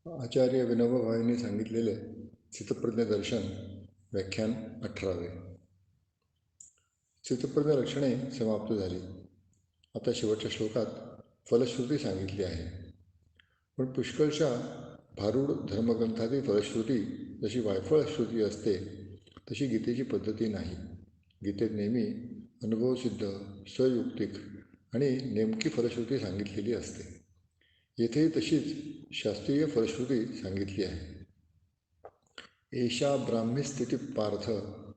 आचार्य विनोबा भावेंनी सांगितलेले चित्तप्रज्ञ दर्शन व्याख्यान 18. चित्तप्रज्ञ लक्षणे समाप्त झाली. आता शेवटच्या श्लोकात फलश्रुती सांगितली आहे. पण पुष्कळशा भारूड धर्मग्रंथातील फलश्रुती जशी वायफळ श्रुती असते तशी गीतेची पद्धती नाही. गीतेत नेहमी अनुभवसिद्ध, सयुक्तिक आणि नेमकी फलश्रुती सांगितलेली असते. येथेही तशीच शास्त्रीय फलश्रुती सांगितली आहे. एषा ब्राह्मीस्थिती पार्थ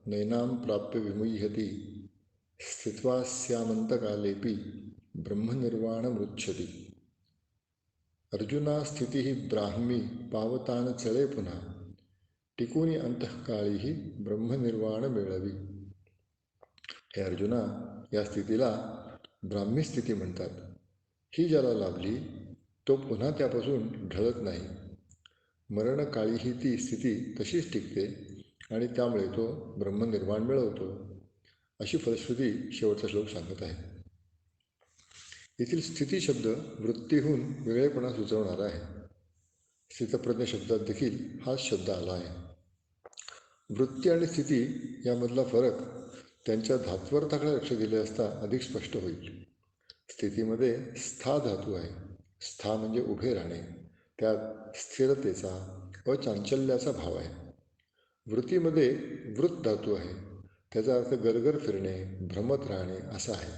नैनां प्राप्य विमुह्यति स्थित्वा स्यामन्तकालेपि ब्रह्मनिर्वाणमृच्छति. अर्जुना स्थिती ब्राह्मी पावतान चळे पुन्हा टिकूनी अंतःकाळीही ब्रह्मनिर्वाण मिळवी. हे अर्जुना, या स्थितीला ब्राह्मी स्थिती म्हणतात. ही ज्याला लाभली तो पुन्हा त्यापासून ढळत नाही. मरणकाळीही ती स्थिती तशीच टिकते आणि त्यामुळे तो ब्रह्मनिर्वाण मिळवतो, अशी फलश्रुती शेवटचा श्लोक सांगत आहे. येथील स्थिती शब्द वृत्तीहून वेगळेपणा सुचवणारा आहे. स्थितप्रज्ञ शब्दात देखील हाच शब्द आला आहे. वृत्ती आणि स्थिती यामधला फरक त्यांच्या धात्वर्थाकडे लक्ष दिले असता अधिक स्पष्ट होईल. स्थितीमध्ये स्था धातू आहे. स्था म्हणजे उभे राहणे, त्यात स्थिरतेचा व चांचल्याचा भाव आहे. वृत्तीमध्ये वृत्त धातू आहे. त्याचा अर्थ गरगर फिरणे, भ्रमत राहणे असा आहे.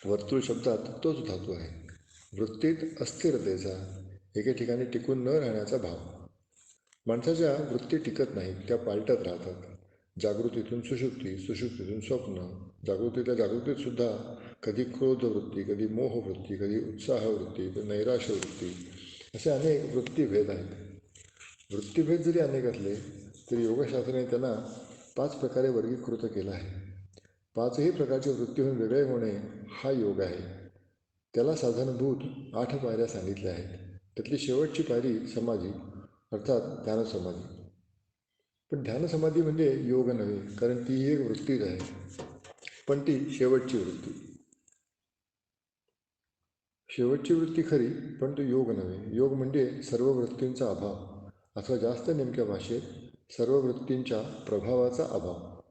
वर्तुळ शब्दात तोच धातू आहे. वृत्तीत अस्थिरतेचा, एके ठिकाणी टिकून न राहण्याचा भाव. माणसाच्या वृत्ती टिकत नाहीत, त्या पालटत राहतात. जागृतीतून सुषुप्ती, सुषुप्तीतून स्वप्न, जागृतीतल्या जागृतीत सुद्धा कधी क्रोध वृत्ती, कधी मोहवृत्ती, कधी उत्साह वृत्ती, कधी नैराश्य वृत्ती, असे अनेक वृत्तीभेद आहेत. वृत्तीभेद जरी अनेक असले तरी योगशास्त्राने त्यांना 5 प्रकारे वर्गीकृत केलं आहे. 5ही प्रकारच्या वृत्तीहून वेगळे होणे हा योग आहे. त्याला साधनभूत 8 पायऱ्या सांगितल्या आहेत. त्यातली शेवटची पायरी समाधी अर्थात ध्यानसमाधी. पण ध्यानसमाधी म्हणजे योग नव्हे, कारण ती एक वृत्तीच आहे, पण ती शेवटची वृत्ती. शेवटची वृत्ती खरी, पण तो योग नव्हे. योग म्हणजे सर्व वृत्तींचा अभाव, अथवा जास्त नेमक्या भाषेत सर्व वृत्तींच्या प्रभावाचा अभाव.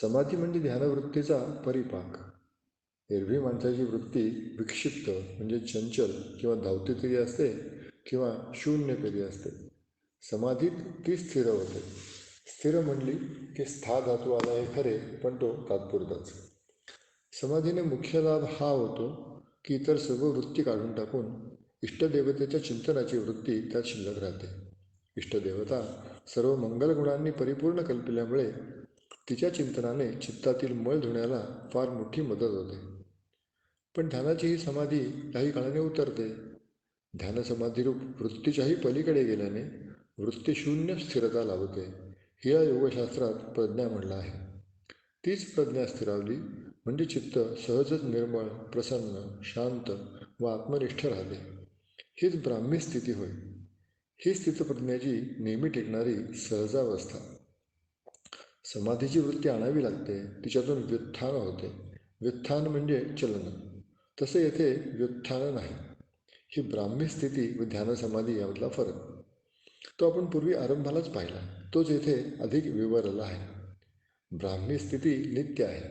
समाधी म्हणजे ध्यानवृत्तीचा परिपाक. एरवी माणसाची वृत्ती विक्षिप्त म्हणजे चंचल किंवा धावती तरी असते किंवा शून्य तरी असते. समाधीत ती स्थिर होते. स्थिर म्हणली की स्था धातू आला हे खरे, पण तो तात्पुरताच. समाधीने मुख्य लाभ हा होतो की इतर सर्व वृत्ती काढून टाकून इष्टदेवतेच्या चिंतनाची वृत्ती त्यात शिल्लक राहते. इष्टदेवता सर्व मंगलगुणांनी परिपूर्ण कल्पल्यामुळे तिच्या चिंतनाने चित्तातील मळ धुण्याला फार मोठी मदत होते. पण ध्यानाची ही समाधी काही काळाने उतरते. ध्यानसमाधीरूप वृत्तीच्याही पलीकडे गेल्याने वृत्तीशून्य स्थिरता लाभते. हिला योगशास्त्रात प्रज्ञा म्हणलं आहे. तीच प्रज्ञा स्थिरावली म्हणजे चित्त सहजच निर्मळ, प्रसन्न, शांत व आत्मनिष्ठ राहते. हीच ब्राह्मी स्थिती होय. ही स्थितप्रज्ञेची नेहमी टिकणारी सहजावस्था. समाधीची वृत्ती आणावी लागते, तिच्यातून व्युत्थान होते. व्युत्थान म्हणजे चलन. तसे येथे व्युत्थान नाही. ही ब्राह्मी स्थिती व ध्यानसमाधी यामधला फरक तो आपण पूर्वी आरंभालाच पाहिला, तोच येथे अधिक विवरला आहे. ब्राह्मी स्थिती नित्य आहे.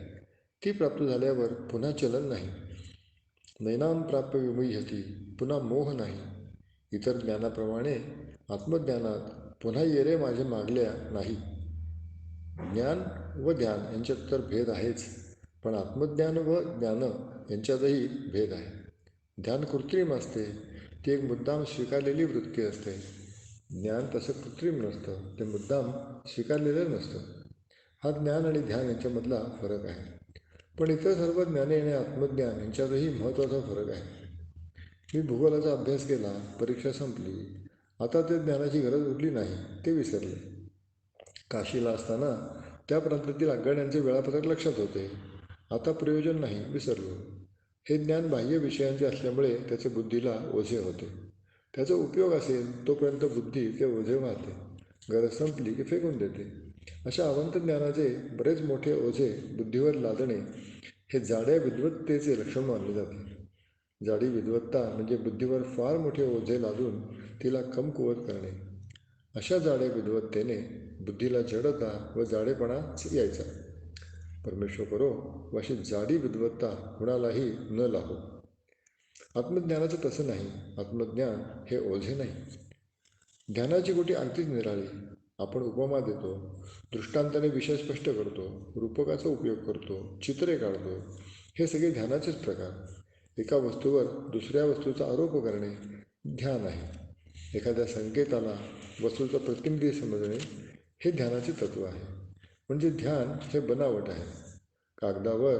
ती प्राप्त झाल्यावर पुन्हा चलन नाही. नैनां प्राप्य विमुह्यति, पुन्हा मोह नाही. इतर ज्ञानाप्रमाणे आत्मज्ञानात पुन्हा ये रे माझे मागल्या नाही. ज्ञान व ध्यान यांच्यात तर भेद आहेच, पण आत्मज्ञान व ज्ञान यांच्यातही भेद आहे. ध्यान कृत्रिम असते, ती एक मुद्दाम स्वीकारलेली वृत्ती असते. ज्ञान तसं कृत्रिम नसतं, ते मुद्दाम स्वीकारलेलं नसतं. हा ज्ञान आणि ध्यान यांच्यामधला फरक आहे. पण इतर सर्व ज्ञाने आणि आत्मज्ञान यांच्यातही महत्त्वाचा फरक आहे. मी भूगोलाचा अभ्यास केला, परीक्षा संपली, आता ते ज्ञानाची गरज उरली नाही, ते विसरले. काशीला असताना त्या प्रांतातील आगगाड्यांचे वेळापत्रक लक्षात होते, आता प्रयोजन नाही, विसरलो. हे ज्ञान बाह्य विषयांचे असल्यामुळे त्याचे बुद्धीला ओझे होते. त्याचा उपयोग असेल तोपर्यंत बुद्धी ते ओझे वाहते, गरज संपली की फेकून देते. अशा अवंत ज्ञानाचे बरेच मोठे ओझे बुद्धीवर लादणे हे जाड्या विद्वत्तेचे लक्षण मानले जाते. जाडी विद्वत्ता म्हणजे बुद्धीवर फार मोठे ओझे लादून तिला कमकुवत करणे. अशा जाड्या विद्वत्तेने बुद्धीला जडता व जाडेपणाच यायचा. परमेश्वर करो व अशी जाडी विद्वत्ता कुणालाही न लाभो. आत्मज्ञानाचं तसं नाही. आत्मज्ञान हे ओझे नाही. ध्यानाची गोटी अगदीच निराळी. आपण उपमा देतो, दृष्टांताने विषय स्पष्ट करतो, रूपकाचा उपयोग करतो, चित्रे काढतो. हे सगळे ध्यानाचेच प्रकार. एका वस्तूवर दुसऱ्या वस्तूचा आरोप करणे ध्यान आहे. एखाद्या संकेताला वस्तूचं प्रतिनिधी समजणे हे ध्यानाचे तत्व आहे. म्हणजे ध्यान हे बनावट आहे. कागदावर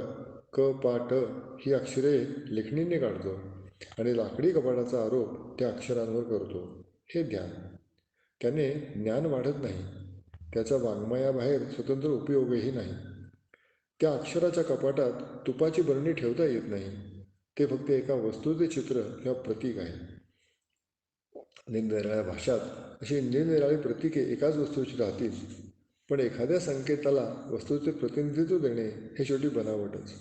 क पा ट ही अक्षरे लेखणीने काढतो आणि लाकडी कपाटाचा आरोप त्या अक्षरांवर करतो. हे ध्यान. त्याने ज्ञान वाढत नाही. त्याचा वाङ्मयाबाहेर स्वतंत्र उपयोगही नाही. त्या अक्षराच्या कपाटात तुपाची बरणी ठेवता येत नाही. ते फक्त एका वस्तूचे चित्र किंवा प्रतीक आहे. निरनिराळ्या भाषात अशी निरनिराळी प्रतीके एकाच वस्तूची राहतील, पण एखाद्या संकेताला वस्तूचे प्रतिनिधित्व देणे हे शेवटी बनावटच.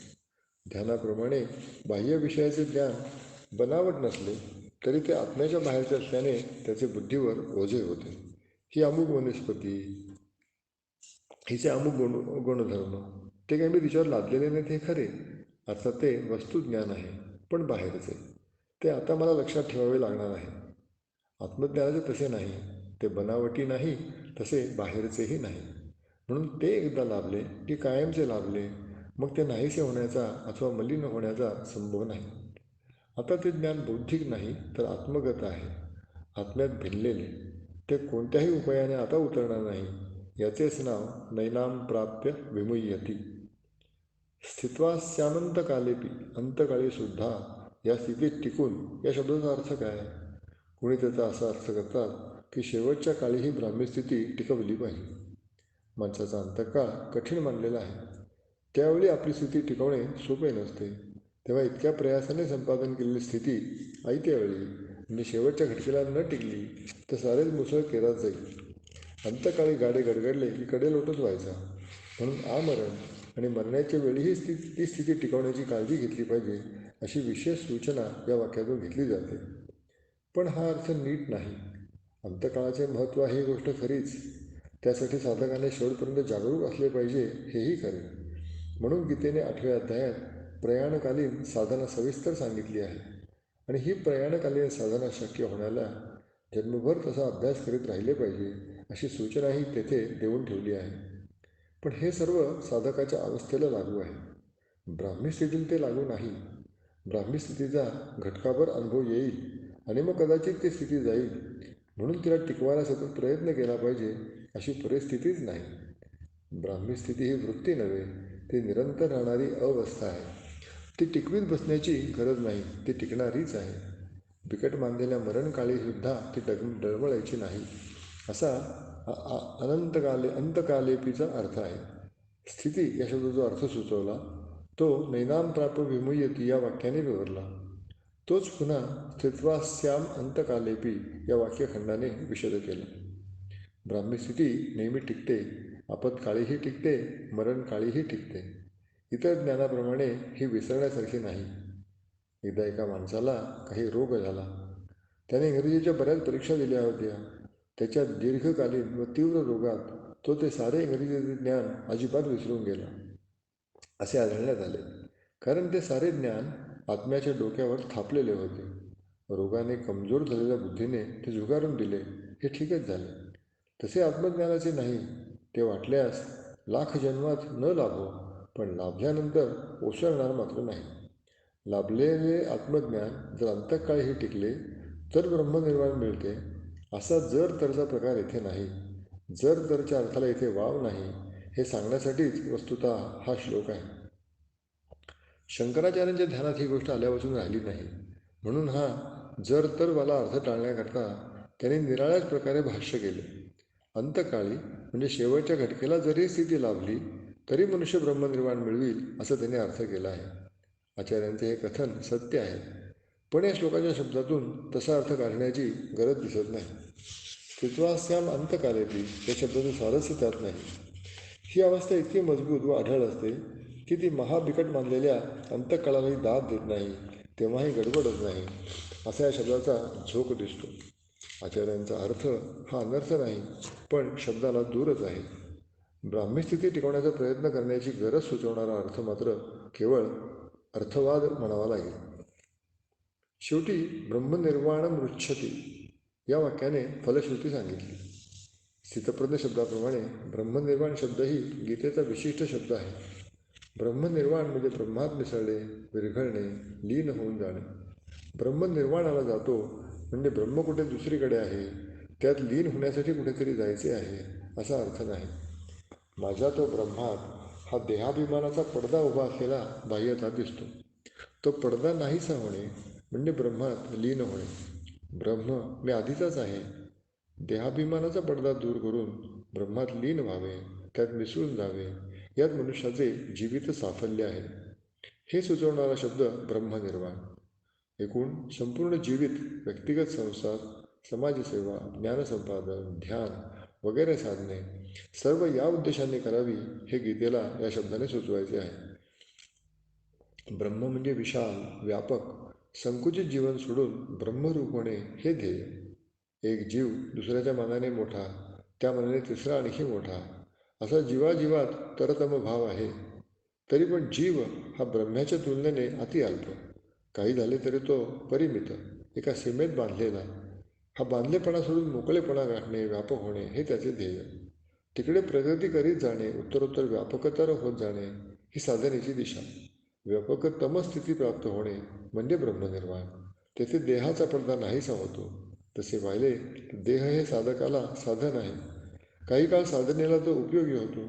ध्यानाप्रमाणे बाह्य विषयाचे ज्ञान बनावट नसले तरी ते आत्म्याच्या बाहेरच्या असल्याने त्याचे बुद्धीवर ओझे होते. ही अमुक वनस्पती, हिचे अमुक गुणधर्म, ते काही मी तिच्यावर लादलेले नाहीत हे खरे. अर्थात ते वस्तुज्ञान आहे, पण बाहेरचे. ते आता मला लक्षात ठेवावे लागणार आहे. आत्मज्ञानाचे तसे नाही. ते बनावटी नाही, तसे बाहेरचेही नाही. म्हणून ते एकदा लाभले की कायमचे लाभले. मग ते नाहीसे होण्याचा अथवा मलिन होण्याचा संभव नाही. आता ते ज्ञान बौद्धिक नाही तर आत्मगत आहे, आत्म्यात भिनलेले. ते कोणत्याही उपायाने आता उतरणार नाही. याचेच नाव नैनाम प्राप्य विमुह्यति. स्थित्वास्यामंतकालेपि, अंतकाळी सुद्धा या स्थितीत टिकून या शब्दाचा अर्थ काय? कुणी त्याचा असा अर्थ करतात की शेवटच्या काळीही ब्राह्मीस्थिती टिकवली पाहिजे. माणसाचा अंतकाळ कठीण मानलेला आहे. त्यावेळी आपली स्थिती टिकवणे सोपे नसते. तेव्हा इतक्या प्रयासाने संपादन केलेली स्थिती आयत्या वेळी म्हणजे शेवटच्या घटकेला न टिकली तर सारेच मुसळ केरात जाईल. अंतकाळी गाडे गडगडले की कडेलोटच व्हायचा. म्हणून आमरण आणि मरण्याच्या वेळीही ती स्थिती टिकवण्याची काळजी घेतली पाहिजे अशी विशेष सूचना या वाक्यातून घेतली जाते. पण हा अर्थ नीट नाही. अंतकाळाचे महत्त्व आहे ही गोष्ट खरीच. त्यासाठी साधकाने शेवटपर्यंत जागरूक असले पाहिजे हेही खरे. म्हणून गीतेने 8व्या अध्यायात प्रयाणकालीन साधना सविस्तर सांगितली आहे. आणि ही प्रयाणकालीन साधना शक्य होण्याला जन्मभर तसा अभ्यास करीत राहिले पाहिजे अशी सूचनाही तेथे देऊन ठेवली आहे. पण हे सर्व साधकाच्या अवस्थेला लागू आहे. ब्राह्मी स्थितीला ते लागू नाही. ब्राह्मी स्थितीचा घटकाभर अनुभव येईल आणि मग कदाचित ती स्थिती जाईल. म्हणून तिला टिकवायला सतत प्रयत्न केला पाहिजे अशी परिस्थितीच नाही. ब्राह्मी स्थिती ही वृत्ती नव्हे, ती निरंतर राहणारी अवस्था आहे. ती टिकवीत बसण्याची गरज नाही, ती टिकणारीच आहे. बिकट मानलेल्या मरणकाळीसुद्धा ती डळमळायची नाही असा अंतकालेपीचा अर्थ आहे. स्थिती या शब्दाचा अर्थ सुचवला तो नैनाम प्राप विमुह्यति या वाक्याने विवरला. तोच पुन्हा स्थित्वास्याम अंतकालेपी या वाक्यखंडाने विशद केला. ब्राह्मी स्थिती नेहमी टिकते, आपत्काळीही टिकते, मरणकाळीही टिकते. इतर ज्ञानाप्रमाणे ही विसरण्यासारखी नाही. एकदा एका माणसाला काही रोग झाला. त्याने इंग्रजीच्या बऱ्याच परीक्षा दिल्या होत्या. त्याच्या दीर्घकालीन व तीव्र रोगात तो ते सारे इंग्रजीचे ज्ञान अजिबात विसरून गेला असे आढळण्यात आले. कारण ते सारे ज्ञान आत्म्याच्या डोक्यावर थापलेले होते. रोगाने कमजोर झालेल्या बुद्धीने ते झुगारून दिले. हे ठीकच झाले. तसे आत्मज्ञानाचे नाही. ते वाटल्यास लाख जन्मात न लाभो, पण लाभल्यानंतर ओसरणार मात्र नाही. लाभलेले आत्मज्ञान जर अंतकाळीही टिकले तर ब्रह्मनिर्वाण मिळते असा जर तरचा प्रकार येथे नाही. जर तरच्या अर्थाला इथे वाव नाही हे सांगण्यासाठीच वस्तुतः हा श्लोक आहे. शंकराचार्यांच्या ध्यानात ही गोष्ट आल्यापासून राहिली नाही. म्हणून हा जर तरवाला अर्थ टाळण्याकरता त्यांनी निराळ्याच प्रकारे भाष्य केले. अंतकाळी म्हणजे शेवटच्या घटकेला जरी स्थिती लाभली तरी मनुष्य ब्रह्मनिर्वाण मिळवील असा त्यांनी अर्थ केला आहे. आचार्यांचे हे कथन सत्य आहे, पण या श्लोकाच्या शब्दातून तसा अर्थ काढण्याची गरज दिसत नाही. स्थित्वास्याम अंतकालेपी या शब्दाचं स्वारस्य त्यात नाही. ही अवस्था इतकी मजबूत व आढळ असते की ती महाबिकट मानलेल्या अंतकाळालाही दाद देत नाही. तेव्हाही गडबडच नाही असा या शब्दाचा झोक दिसतो. आचार्यांचा अर्थ हा अनर्थ नाही, पण शब्दाला दूरच आहे. ब्राह्मी स्थिती टिकवण्याचा प्रयत्न करण्याची गरज सुचवणारा अर्थ मात्र केवळ अर्थवाद म्हणावा लागेल. शेवटी ब्रह्मनिर्वाण मृच्छती या वाक्याने फलश्रुती सांगितली. स्थितप्रज्ञ शब्दाप्रमाणे ब्रह्मनिर्वाण शब्दही गीतेचा विशिष्ट शब्द आहे. ब्रह्मनिर्वाण म्हणजे ब्रह्मात मिसळणे, विरघळणे, लीन होऊन जाणे. ब्रह्मनिर्वाणाला जातो म्हणजे ब्रह्म कुठे दुसरीकडे आहे, त्यात लीन होण्यासाठी कुठेतरी जायचे आहे असा अर्थ नाही. माझा तो ब्रह्मात हा देहाभिमानाचा पडदा उभा असलेला बाह्यता दिसतो. तो पडदा नाहीसा होणे म्हणजे ब्रह्मात लीन होणे. ब्रह्म मी आधीचाच आहे. देहाभिमानाचा पडदा दूर करून ब्रह्मात लीन व्हावे, त्यात मिसळून जावे, यात मनुष्याचे जीवित साफल्य आहे. हे सुचवणारा शब्द ब्रह्मनिर्वाण. एकूण संपूर्ण जीवित व्यक्तिगत संसार, समाजसेवा, ज्ञानसंपादन, ध्यान वगैरे साधने सर्व या उद्देशाने करावी हे गीतेला या शब्दाने सुचवायचे आहे. ब्रह्म म्हणजे विशाल, व्यापक, संकुचित जीवन सोडून ब्रह्मरूप होणे हे ध्येय. एक जीव दुसऱ्याच्या मनाने मोठा, त्या मनाने तिसरा आणखी मोठा, असा जीवाजीवात तरतम भाव आहे. तरी पण जीव हा ब्रह्म्याच्या तुलनेने अति अल्प. काही झाले तरी तो परिमित, एका सीमेत बांधलेला. हा बांधलेपणा सोडून मोकळेपणा गाठणे, व्यापक होणे हे त्याचे ध्येय. तिकडे प्रगती करीत जाणे, उत्तरोत्तर व्यापकतर होत जाणे ही साधनेची दिशा. व्यापकतम स्थिती प्राप्त होणे म्हणजे ब्रह्मनिर्वाण. तेथे देहाचा पडदा नाहीसा होतो. तसे पाहिले तर देह हे साधकाला साधन आहे. काही काळ साधनेला तो उपयोगी होतो.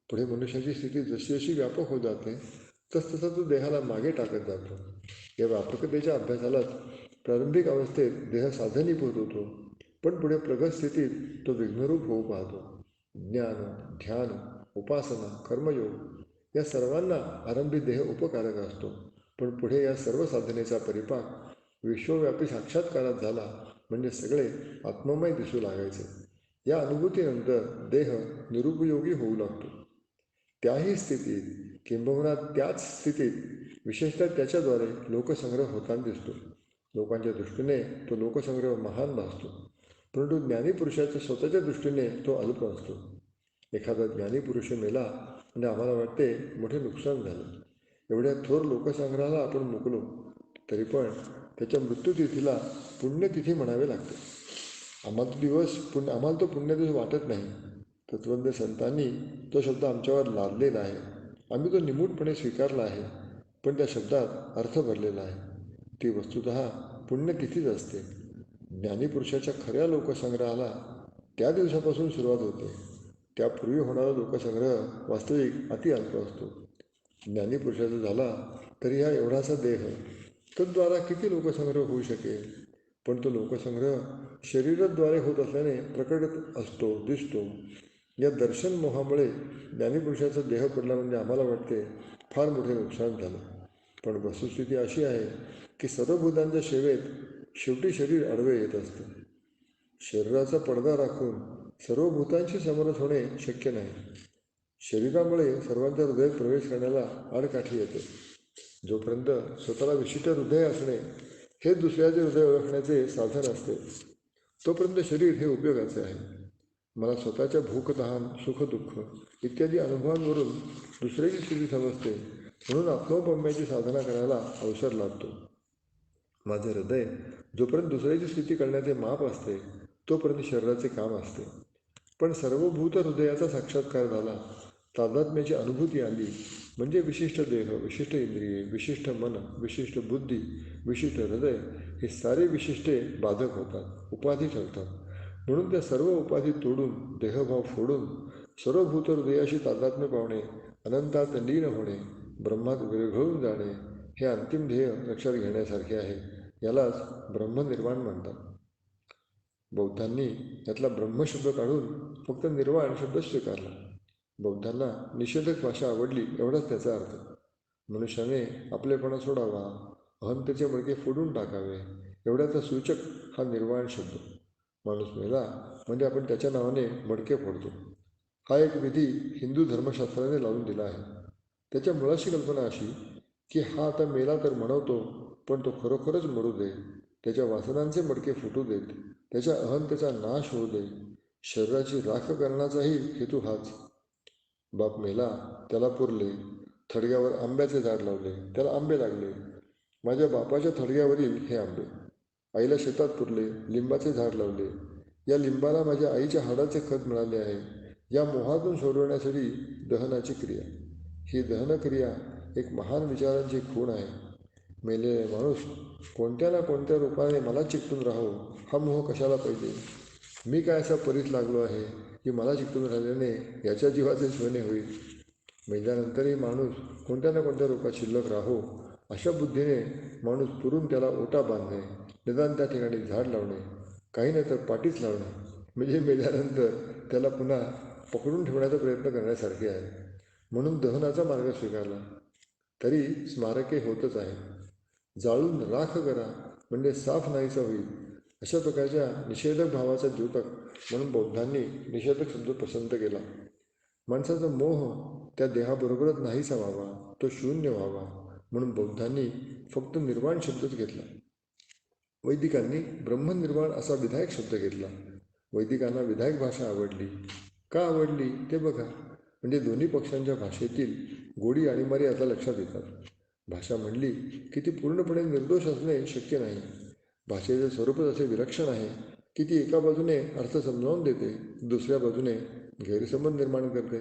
पुढे मनुष्याची स्थिती जशी जशी व्यापक होत जाते तसतसा तो देहाला मागे टाकत जातो. या व्यापकतेच्या अभ्यासालाच प्रारंभिक अवस्थेत देह साधनीभूत होतो, पण पुढे प्रगत स्थितीत तो विघ्नरूप होऊ पाहतो. ज्ञान, ध्यान, उपासना, कर्मयोग या सर्वांना आरंभी देह उपकारक असतो, पण पुढे या सर्व साधनेचा परिपाक विश्वव्यापी साक्षात्कारात झाला म्हणजे सगळे आत्ममय दिसू लागायचे. या अनुभूतीनंतर देह निरुपयोगी होऊ लागतो. त्याही स्थितीत किंबहुना त्याच स्थितीत विशेषतः त्याच्याद्वारे लोकसंग्रह होताना दिसतो. लोकांच्या दृष्टीने तो लोकसंग्रह महान भासतो, परंतु ज्ञानीपुरुषाच्या स्वतःच्या दृष्टीने तो अल्प असतो. एखादा ज्ञानीपुरुष मेला म्हणजे आम्हाला वाटते मोठे नुकसान झालं. एवढ्या थोर लोकसंग्रहाला आपण मुकलो तरी पण त्याच्या मृत्यूतिथीला पुण्यतिथी म्हणावे लागते. आम्हाला तो पुण्यदिवस वाटत नाही. तत्वज्ञ संतांनी तो शब्द आमच्यावर लादलेला आहे. आम्ही तो निमूटपणे स्वीकारला आहे, पण त्या शब्दात अर्थ भरलेला आहे. ती वस्तुतः पुण्यतिथीच असते. ज्ञानीपुरुषाच्या खऱ्या लोकसंग्रहाला त्या दिवसापासून सुरुवात होते. त्यापूर्वी होणारा लोकसंग्रह वास्तविक अति अल्प असतो. ज्ञानीपुरुषाचा झाला तरी हा एवढासा देह, तद्वारा किती लोकसंग्रह होऊ शकेल? पण तो लोकसंग्रह शरीराद्वारे होत असल्याने प्रकट असतो, दिसतो. या दर्शन मोहामुळे ज्ञानीपुरुषाचा देह पडला म्हणजे आम्हाला वाटते फार मोठे नुकसान झालं. पण वस्तुस्थिती अशी आहे की सर्व भूतांच्या सेवेत शेवटी शरीर आडवे येत असते. शरीराचा पडदा राखून सर्व भूतांशी समरस होणे शक्य नाही. शरीरामुळे सर्वांच्या हृदयात प्रवेश करण्याला आडकाठी येते. जोपर्यंत स्वतःला विशिष्ट हृदय असणे हे दुसऱ्याचे हृदय ओळखण्याचे साधन असते, तोपर्यंत शरीर हे उपयोगाचे आहे. मला स्वतःच्या भूकतहान, सुखदुःख इत्यादी अनुभवांवरून दुसऱ्याची स्थिती समजते, म्हणून आत्मोपम्याची साधना करायला अवसर लागतो. माझे हृदय जोपर्यंत दुसऱ्याची स्थिती करण्याचे माप असते तोपर्यंत शरीराचे काम असते. पण सर्वभूत हृदयाचा साक्षात्कार झाला, तादात्म्याची अनुभूती आली म्हणजे विशिष्ट देह, विशिष्ट इंद्रिये, विशिष्ट मन, विशिष्ट बुद्धी, विशिष्ट हृदय हे सारे विशिष्टे बाधक होतात, उपाधी ठरतात. म्हणून त्या सर्व उपाधी तोडून, देहभाव फोडून सर्वभूत हृदयाशी तादात्म्य पावणे, अनंतात लीन होणे, ब्रह्मात विरघळून जाणे हे अंतिम ध्येय लक्षात घेण्यासारखे आहे. यालाच ब्रह्मनिर्वाण म्हणतात. बौद्धांनी यातला ब्रह्मशब्द काढून फक्त निर्वाण शब्द स्वीकारला. बौद्धांना निषेधक भाषा आवडली एवढाच त्याचा अर्थ. मनुष्याने आपलेपणा सोडावा, अहंतेचे मडके फोडून टाकावे एवढ्याचा सूचक हा निर्वाण शब्द. माणूस मेला म्हणजे आपण त्याच्या नावाने मडके फोडतो. हा एक विधी हिंदू धर्मशास्त्राने लावून दिला आहे. त्याच्या मुळाशी कल्पना अशी की हा आता मेला तर म्हणवतो पण तो खरोखरच मरू दे. त्याच्या वासनांचे मडके फुटू देत. त्याच्या अहंतेचा नाश होऊ दे. शरीराची राख करण्याचाही हेतू हाच. बाप मेला, त्याला पुरले. थडग्यावर आंब्याचे झाड लावले, त्याला आंबे लागले. माझ्या बापाच्या थडग्यावरील हे आंबे. आईला शेतात पुरले, लिंबाचे झाड लावले. या लिंबाला माझ्या आईच्या हाडाचे खत मिळाले आहे. या मोहातून सोडवण्यासाठी दहनाची क्रिया. ही दहनक्रिया एक महान विचारांची खूण आहे. मेलेले माणूस कोणत्या ना कोणत्या रूपाने मला चिकटून राहो, हा मोह कशाला पाहिजे? मी काय असा परीस लागलो आहे की मला चिकटून राहिल्याने याच्या जीवाचे सोने होईल? मेल्यानंतरही माणूस कोणत्या ना कोणत्या रूपात शिल्लक राहो, अशा बुद्धीने माणूस पुरून त्याला ओटा बांधणे, निदान त्या ठिकाणी झाड लावणे, काही नाही तर पाठीच लावणे, म्हणजे मेल्यानंतर त्याला पुन्हा पकडून ठेवण्याचा प्रयत्न करण्यासारखे आहे. म्हणून दहनाचा मार्ग स्वीकारला. तरी स्मारके होतच आहे. जाळून राख करा म्हणजे साफ नाहीसा होईल. अशा प्रकारच्या निषेधक भावाचा द्योतक म्हणून बौद्धांनी निषेधक शब्द पसंत केला. माणसाचा मोह त्या देहाबरोबरच नाहीसा व्हावा, तो शून्य व्हावा म्हणून बौद्धांनी फक्त निर्वाण शब्दच घेतला. वैदिकांनी ब्रह्मनिर्वाण असा विधायक शब्द घेतला. वैदिकांना विधायक भाषा आवडली. का आवडली ते बघा. म्हणजे दोन्ही पक्षांच्या भाषेतील गोडी आणि मर्यादा लक्षात येतात. भाषा म्हणली की ती पूर्णपणे निर्दोष असणे शक्य नाही. भाषेचे स्वरूपच असे विलक्षण आहे की ती एका बाजूने अर्थ समजावून देते, दुसऱ्या बाजूने गैरसमज निर्माण करते.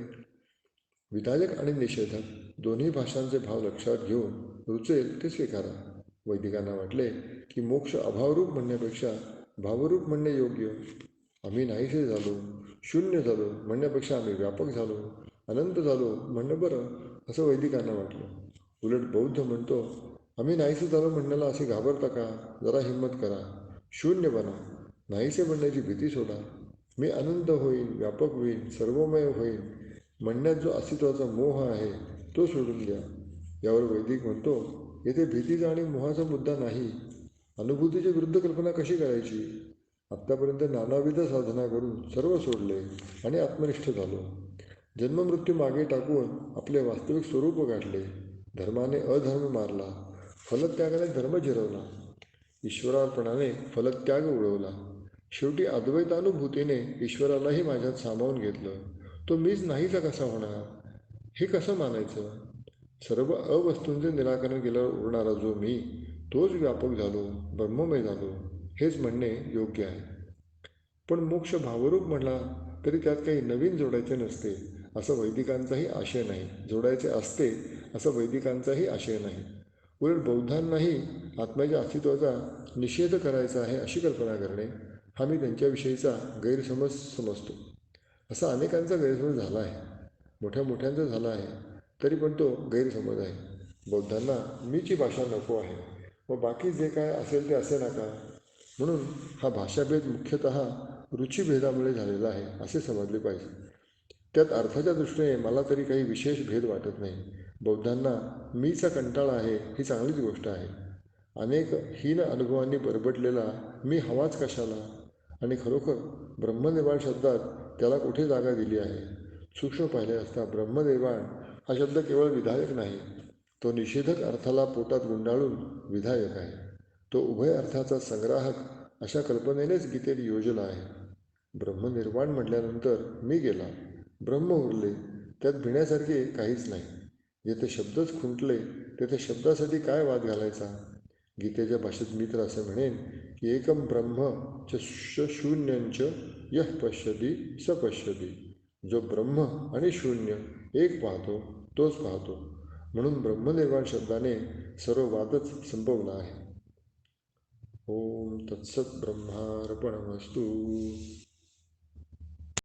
विधायक आणि निषेधक दोन्ही भाषांचे भाव लक्षात घेऊन रुचेल ते स्वीकारा. वैदिकांना वाटले की मोक्ष अभावरूप म्हणण्यापेक्षा भावरूप म्हणणे योग्य. आम्ही नाहीसे झालो, शून्य झालो म्हणण्यापेक्षा आम्ही व्यापक झालो, अनंत झालो म्हणणं बरं, असं वैदिकांना वाटलं. उलट बौद्ध म्हणतो, आम्ही नाहीसे झालो म्हणण्याला असे घाबरता का? जरा हिंमत करा, शून्य बना, नाहीसे म्हणण्याची भीती सोडा. मी अनंत होईन, व्यापक होईन, सर्वमय होईन म्हणण्यात जो अस्तित्वाचा मोह आहे तो सोडून द्या. यावर वैदिक म्हणतो, येथे भीतीचा आणि मोहाचा मुद्दा नाही. अनुभूतीच्या विरुद्ध कल्पना कशी करायची? आत्तापर्यंत नानाविध साधना करून सर्व सोडले आणि आत्मनिष्ठ झालो. जन्ममृत्यू मागे टाकून आपले वास्तविक स्वरूप गाठले. धर्माने अधर्म मारला, फलत्यागाने धर्म जिरवला, ईश्वरार्पणाने फलत्याग उडवला. शेवटी अद्वैतानुभूतीने ईश्वरालाही माझ्यात सामावून घेतलं. तो मीच नाहीचा कसा होणार? हे कसं मानायचं? सर्व अवस्तूंचे निराकरण केल्यावर उरणारा जो मी, तोच व्यापक झालो, ब्रह्ममय झालो, हेच म्हणणे योग्य आहे. पण मोक्ष भावरूप म्हणला तरी त्यात काही नवीन जोडायचे नसते असं वैदिकांचाही आशय नाही. जोडायचे असते असं वैदिकांचाही आशय नाही. उलट बौद्धांनाही आत्म्याच्या अस्तित्वाचा निषेध करायचा आहे अशी कल्पना करणे हा मी त्यांच्याविषयीचा गैरसमज समजतो. असा अनेकांचा गैरसमज झाला आहे, मोठ्या मोठ्यांचा झाला आहे, तरी पण तो गैरसमज आहे. बौद्धांना मीची भाषा नको आहे, व बाकी जे काय असेल ते असे नका. म्हणून हा भाषाभेद मुख्यतः रुचिभेदामुळे झालेला आहे असे समजले पाहिजे. त्यात अर्थाच्या दृष्टीने मला तरी काही विशेष भेद वाटत नाही. बौद्धांना मीचा कंटाळा आहे ही चांगलीच गोष्ट आहे. अनेक हीन अनुभवांनी बरबटलेला मी हवाच कशाला? आणि खरोखर ब्रह्मनिर्वाण शब्दात त्याला कुठे जागा दिली आहे? सूक्ष्म पाहिले असता ब्रह्मनिर्वाण हा शब्द केवळ विधायक नाही, तो निषेधक अर्थाला पोटात गुंडाळून विधायक आहे. तो उभय अर्थाचा संग्राहक अशा कल्पनेनेच गीतेत योजला आहे. ब्रह्मनिर्वाण म्हटल्यानंतर मी गेला, ब्रह्म उरले, त्यात भिण्यासारखे काहीच नाही. जेथे शब्दच खुंटले तेथे शब्दासाठी काय वाद घालायचा? गीतेच्या भाषेत मी तर असं म्हणेन की एकम ब्रह्म च शून्यंच यः पश्यती स पश्यती. जो ब्रह्म आणि शून्य एक पाहतो तोच पाहतो. म्हणून ब्रह्मनिर्वाण शब्दाने सर्व वादच संपवला आहे. ओम तत्सत ब्रह्मार्पणमस्तु.